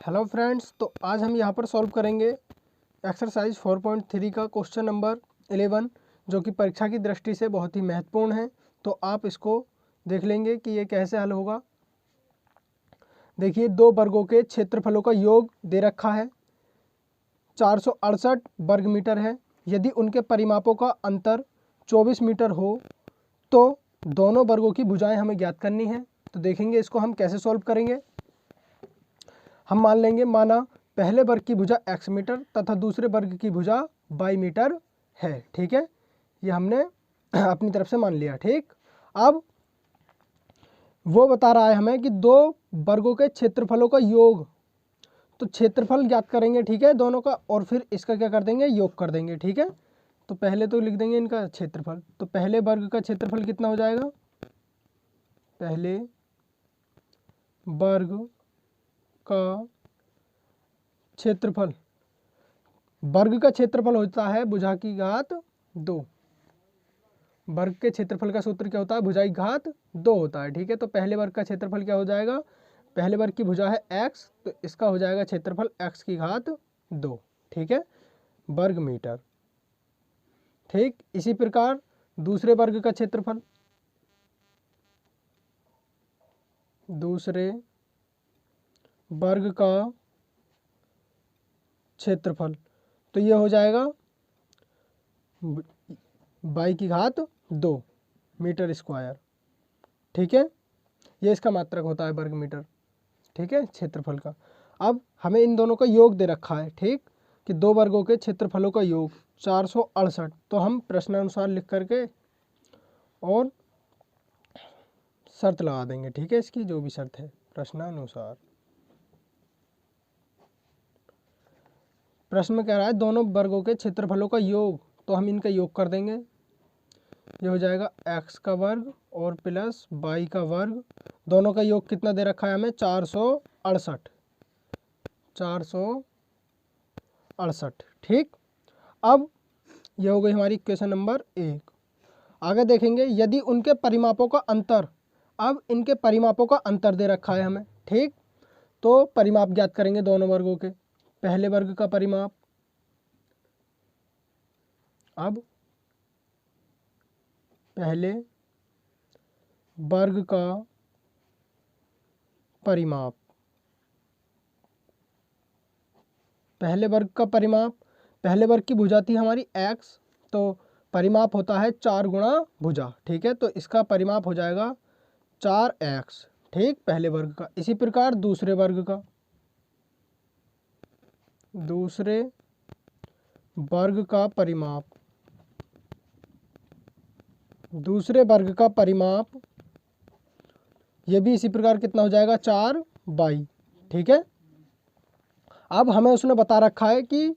Hello friends, तो आज हम यहाँ पर सॉल्व करेंगे एक्सरसाइज 4.3 का क्वेश्चन नंबर 11, जो कि परीक्षा की दृष्टि से बहुत ही महत्वपूर्ण है। तो आप इसको देख लेंगे कि ये कैसे हल होगा। देखिए, दो वर्गों के क्षेत्रफलों का योग दे रखा है, 468 वर्ग मीटर है। यदि उनके परिमापों का अंतर 24 मीटर हो तो दोनों वर्गों की भुजाएं हमें ज्ञात करनी है। तो देखेंगे इसको हम कैसे सॉल्व करेंगे। हम मान लेंगे, माना पहले वर्ग की भुजा x मीटर तथा दूसरे वर्ग की भुजा y मीटर है। ठीक है, ये हमने अपनी तरफ से मान लिया। ठीक, अब वो बता रहा है हमें कि दो वर्गों के क्षेत्रफलों का योग, तो क्षेत्रफल ज्ञात करेंगे। ठीक है, दोनों का, और फिर इसका क्या कर देंगे, योग कर देंगे। ठीक है, तो पहले तो लिख देंगे इनका क्षेत्रफल। तो पहले वर्ग का क्षेत्रफल कितना हो जाएगा, पहले वर्ग का क्षेत्रफल, वर्ग का क्षेत्रफल होता है भुजा की घात 2। वर्ग के क्षेत्रफल का सूत्र क्या होता है, भुजा की घात 2 होता है। ठीक है, तो पहले वर्ग का क्षेत्रफल क्या हो जाएगा, पहले वर्ग की भुजा है x, तो इसका हो जाएगा क्षेत्रफल x की घात 2। ठीक है, वर्ग मीटर। ठीक, इसी प्रकार दूसरे वर्ग का क्षेत्रफल, दूसरे वर्ग का क्षेत्रफल, तो ये हो जाएगा y की घात 2 मीटर स्क्वायर। ठीक है, ये इसका मात्रक होता है वर्ग मीटर। ठीक है, क्षेत्रफल का। अब हमें इन दोनों का योग दे रखा है, ठीक, कि दो वर्गों के क्षेत्रफलों का योग 468। तो हम प्रश्नानुसार लिख करके और शर्त लगा देंगे। ठीक है, इसकी जो भी शर्त है प्रश्नानुसार। प्रश्न में कह रहा है दोनों वर्गों के क्षेत्रफलों का योग, तो हम इनका योग कर देंगे। ये हो जाएगा x का वर्ग और प्लस y का वर्ग। दोनों का योग कितना दे रखा है हमें, 468। 468। ठीक, अब यह हो गई हमारी इक्वेशन नंबर 1। आगे देखेंगे, यदि उनके परिमापों का अंतर, अब इनके परिमापों का अंतर दे रखा है हमें। ठीक, तो परिमाप ज्ञात करेंगे दोनों वर्गों के। पहले वर्ग का परिमाप, अब पहले वर्ग का परिमाप, पहले वर्ग का परिमाप, पहले वर्ग की भुजा थी हमारी x, तो परिमाप होता है 4 गुणा भुजा। ठीक है, तो इसका परिमाप हो जाएगा 4x। ठीक, पहले वर्ग का। इसी प्रकार दूसरे वर्ग का, दूसरे वर्ग का परिमाप, दूसरे वर्ग का परिमाप, ये भी इसी प्रकार कितना हो जाएगा, 4y। ठीक है, अब हमें उसने बता रखा है कि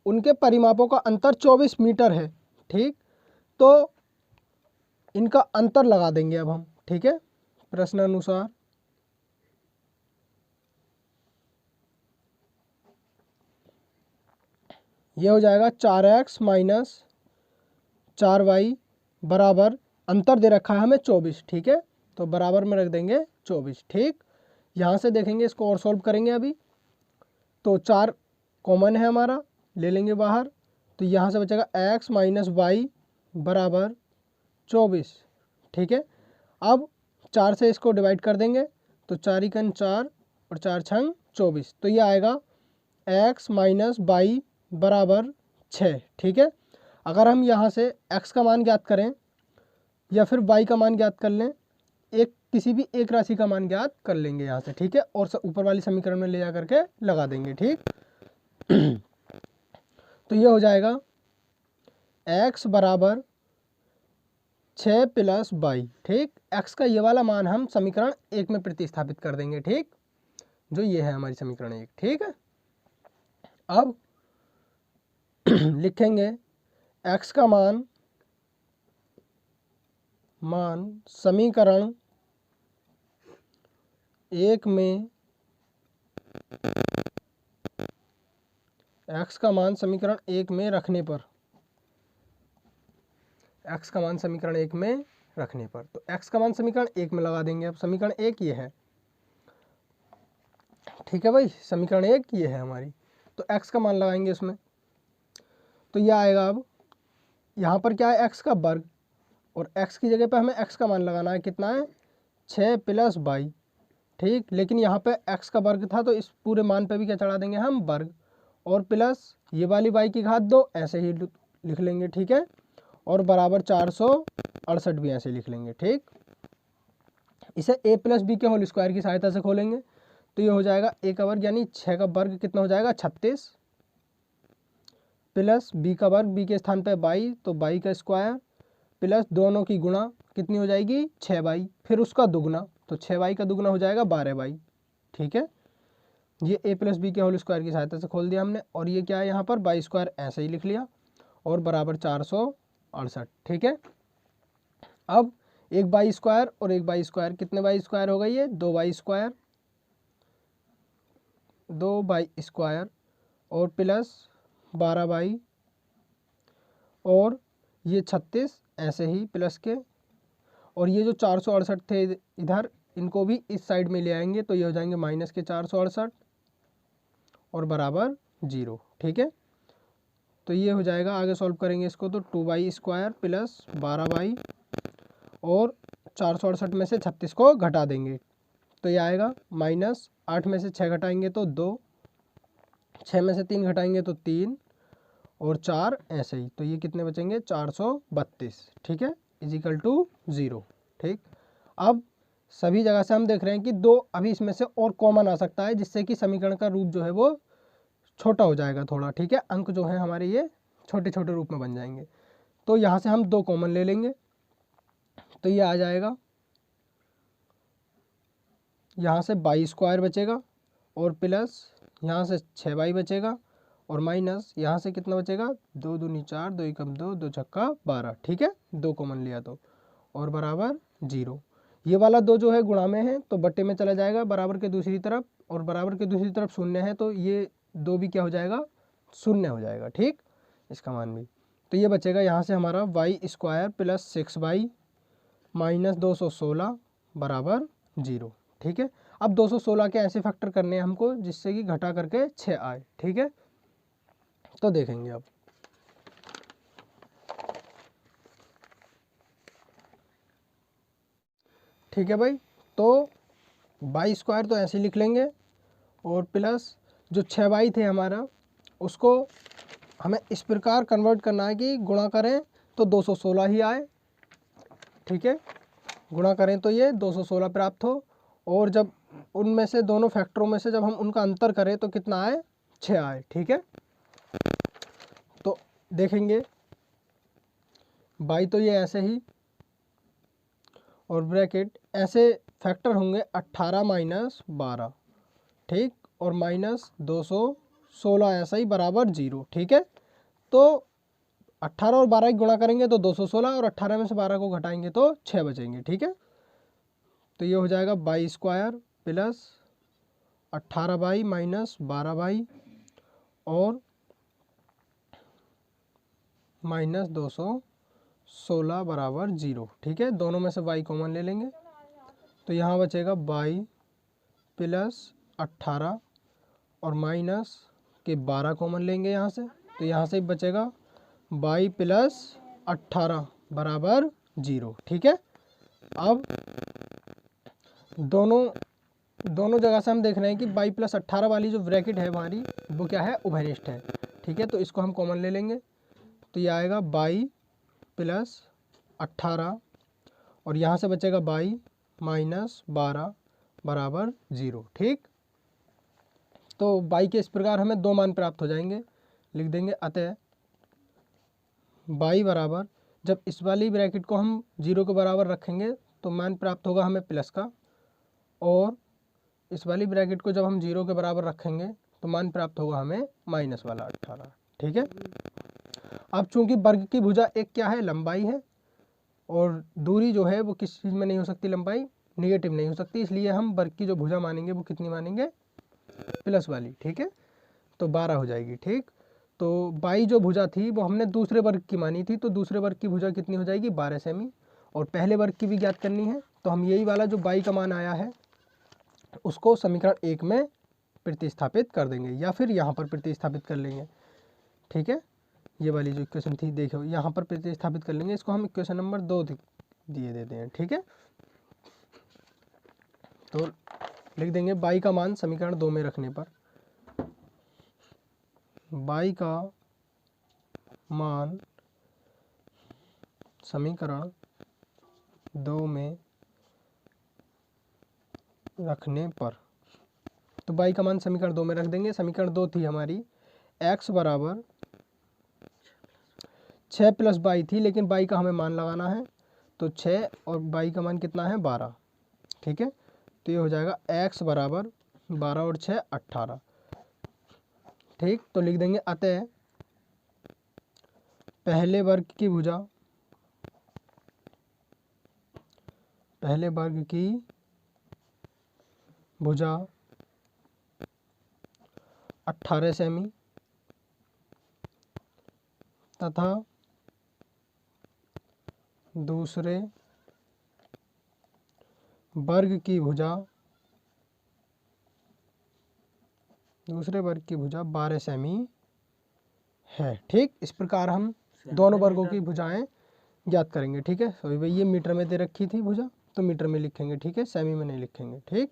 उनके परिमापों का अंतर 24 मीटर है। ठीक, तो इनका अंतर लगा देंगे अब हम। ठीक है, प्रश्नानुसार। ये हो जाएगा 4x माइनस 4y बराबर, अंतर दे रखा है हमें 24। ठीक है, तो बराबर में रख देंगे 24। ठीक, यहाँ से देखेंगे इसको और सॉल्व करेंगे अभी। तो 4 कॉमन है हमारा, ले लेंगे बाहर, तो यहाँ से बचेगा x माइनस वाई बराबर 24। ठीक है, अब 4 से इसको डिवाइड कर देंगे, तो 4 एकन 4 और 4 छंग 24, तो ये आएगा x माइनस वाई बराबर 6। ठीक है, अगर हम यहाँ से x का मान ज्ञात करें या फिर y का मान ज्ञात कर लें, एक किसी भी एक राशि का मान ज्ञात कर लेंगे यहाँ से। ठीक है, और ऊपर वाली समीकरण में ले जा करके लगा देंगे। ठीक, तो ये हो जाएगा x बराबर 6 प्लस वाई। ठीक, x का ये वाला मान हम समीकरण 1 में प्रतिस्थापित कर देंगे। ठीक, जो ये है हमारी समीकरण 1। ठीक है, अब लिखेंगे x का मान समीकरण 1 में, x का मान समीकरण 1 में रखने पर, x का मान समीकरण 1 में रखने पर, तो x का मान समीकरण 1 में लगा देंगे। अब समीकरण 1 ये है, ठीक है भाई, समीकरण 1 ये है हमारी। तो x का मान लगाएंगे इसमें, तो ये आएगा। अब यहाँ पर क्या है, x का वर्ग, और x की जगह पे हमें x का मान लगाना है, कितना है 6 + y, ठीक। लेकिन यहाँ पे x का वर्ग था तो इस पूरे मान पे भी क्या चढ़ा देंगे हम, वर्ग, और प्लस ये वाली y की घात 2, ऐसे ही लिख लेंगे, ठीक है। और बराबर 468 भी ऐसे लिख लेंगे, ठीक। इसे a + b के होल स्क्वायर की सहायता से खोलेंगे, तो ये हो जाएगा a का वर्ग यानी 6 का वर्ग कितना हो जाएगा 36, प्लस b का वर्ग, b के स्थान पे y, तो y का स्क्वायर, प्लस दोनों की गुणा कितनी हो जाएगी 6y, फिर उसका दुगना, तो 6y का दुगना हो जाएगा 12y, ठीक है। ये a + b के होल स्क्वायर की सहायता से खोल दिया हमने, और ये क्या है यहाँ पर y स्क्वायर ऐसे ही लिख लिया, और बराबर 468, ठीक है। अब एक y स्क्वायर और एक y स्क्वायर, कितने y स्क्वायर हो गई है 2y स्क्वायर, 2y स्क्वायर, और प्लस 12y, और ये 36 ऐसे ही प्लस के, और ये जो 468 थे इधर, इनको भी इस साइड में ले आएंगे, तो ये हो जाएंगे माइनस के 468 और बराबर 0, ठीक है। तो ये हो जाएगा, आगे सॉल्व करेंगे इसको, तो 2y स्क्वायर प्लस 12y, और 468 में से 36 को घटा देंगे, तो ये आएगा माइनस 8 में से 6 घटाएंगे तो 2, 6 में से 3 घटाएंगे तो 3, और 4 ऐसे ही, तो ये कितने बचेंगे 432, ठीक है, इजिकल टू 0, ठीक। अब सभी जगह से हम देख रहे हैं कि 2 अभी इसमें से और कॉमन आ सकता है, जिससे कि समीकरण का रूप जो है वो छोटा हो जाएगा थोड़ा, ठीक है। अंक जो है हमारे ये छोटे छोटे रूप में बन जाएंगे, तो यहाँ से हम 2 कॉमन ले लेंगे, तो ये आ जाएगा, यहाँ से y स्क्वायर बचेगा, और प्लस यहाँ से 6y बचेगा, और माइनस यहाँ से कितना बचेगा 2 दूनी 4, 2 एकम 2, 2 छक्का 12, ठीक है, 2 कॉमन लिया तो, और बराबर 0। ये वाला 2 जो है गुणा में है तो बट्टे में चला जाएगा बराबर के दूसरी तरफ, और बराबर के दूसरी तरफ शून्य है तो ये 2 भी क्या हो जाएगा, शून्य हो जाएगा, ठीक, इसका मान भी। तो ये बचेगा यहाँ से हमारा y square plus 6y minus 216 बराबर 0, ठीक है। अब 216 के ऐसे फैक्टर करने हैं हमको जिससे कि घटा करके 6 आए, ठीक है। तो देखेंगे अब, ठीक है भाई। तो y स्क्वायर तो ऐसे लिख लेंगे, और प्लस जो 6y थे हमारा, उसको हमें इस प्रकार कन्वर्ट करना है कि गुणा करें तो 216 ही आए, ठीक है। गुणा करें तो ये 216 प्राप्त हो, और जब उनमें से दोनों फैक्टरों में से जब हम उनका अंतर करें तो कितना आए 6 आए, ठीक है। तो देखेंगे y तो ये ऐसे ही, और ब्रैकेट ऐसे फैक्टर होंगे 18 माइनस 12, ठीक, और माइनस 216 ऐसा ही बराबर 0, ठीक है। तो 18 और 12 की गुणा करेंगे तो 216, और 18 में से 12 को घटाएंगे तो 6 बचेंगे, ठीक है। तो ये हो जाएगा y square plus 18y minus 12y, और माइनस 216 बराबर 0, ठीक है। दोनों में से y कॉमन ले लेंगे, तो यहाँ बचेगा y प्लस 18 और माइनस के 12 कॉमन लेंगे यहाँ से, तो यहाँ से बचेगा y प्लस 18 बराबर 0, ठीक है। अब दोनों जगह से हम देख रहे हैं कि y प्लस 18 वाली जो ब्रैकेट है हमारी वो क्या है, उभयनिष्ठ है, ठीक है। तो इसको हम कॉमन ले लेंगे, तो ये आएगा y प्लस 18, और यहाँ से बचेगा y माइनस 12 बराबर 0, ठीक। तो y के इस प्रकार हमें 2 मान प्राप्त हो जाएंगे, लिख देंगे। अतः y बराबर, जब इस वाली ब्रैकेट को हम 0 के बराबर रखेंगे तो मान प्राप्त होगा हमें प्लस का, और इस वाली ब्रैकेट को जब हम 0 के बराबर रखेंगे तो मान प्राप्त होगा हमें माइनस वाला 18, ठीक है। अब चूंकि वर्ग की भुजा एक क्या है, लंबाई है, और दूरी जो है वो किस चीज़ में नहीं हो सकती, लंबाई निगेटिव नहीं हो सकती, इसलिए हम वर्ग की जो भुजा मानेंगे वो कितनी मानेंगे, प्लस वाली, ठीक है। तो 12 हो जाएगी, ठीक। तो y जो भुजा थी वो हमने दूसरे वर्ग की मानी थी, तो दूसरे वर्ग की भुजा कितनी हो जाएगी 12 सेमी, और पहले वर्ग की भी ज्ञात करनी है, तो हम यही वाला जो y का मान आया है उसको समीकरण 1 में प्रतिस्थापित कर देंगे या फिर यहाँ पर प्रतिस्थापित कर लेंगे। ठीक है, ये वाली जो इक्वेशन थी देखो यहाँ पर प्रतिस्थापित कर लेंगे, इसको हम इक्वेशन नंबर 2 दिए देते हैं। ठीक है, तो लिख देंगे y का मान समीकरण 2 में रखने पर, y का मान समीकरण 2 में रखने पर, तो y का मान समीकरण 2 में रख देंगे। समीकरण 2 थी हमारी x बराबर 6 + y थी, लेकिन y का हमें मान लगाना है, तो 6 और y का मान कितना है 12। ठीक है, तो ये हो जाएगा x बराबर 12 और 6 18। ठीक, तो लिख देंगे अतः पहले वर्ग की भुजा 18 सेमी तथा दूसरे वर्ग की भुजा 12 सेमी है। ठीक, इस प्रकार हम दोनों वर्गों की भुजाएं ज्ञात करेंगे। ठीक है, तो ये मीटर में दे रखी थी भुजा, तो मीटर में लिखेंगे। ठीक है, सेमी में नहीं लिखेंगे। ठीक।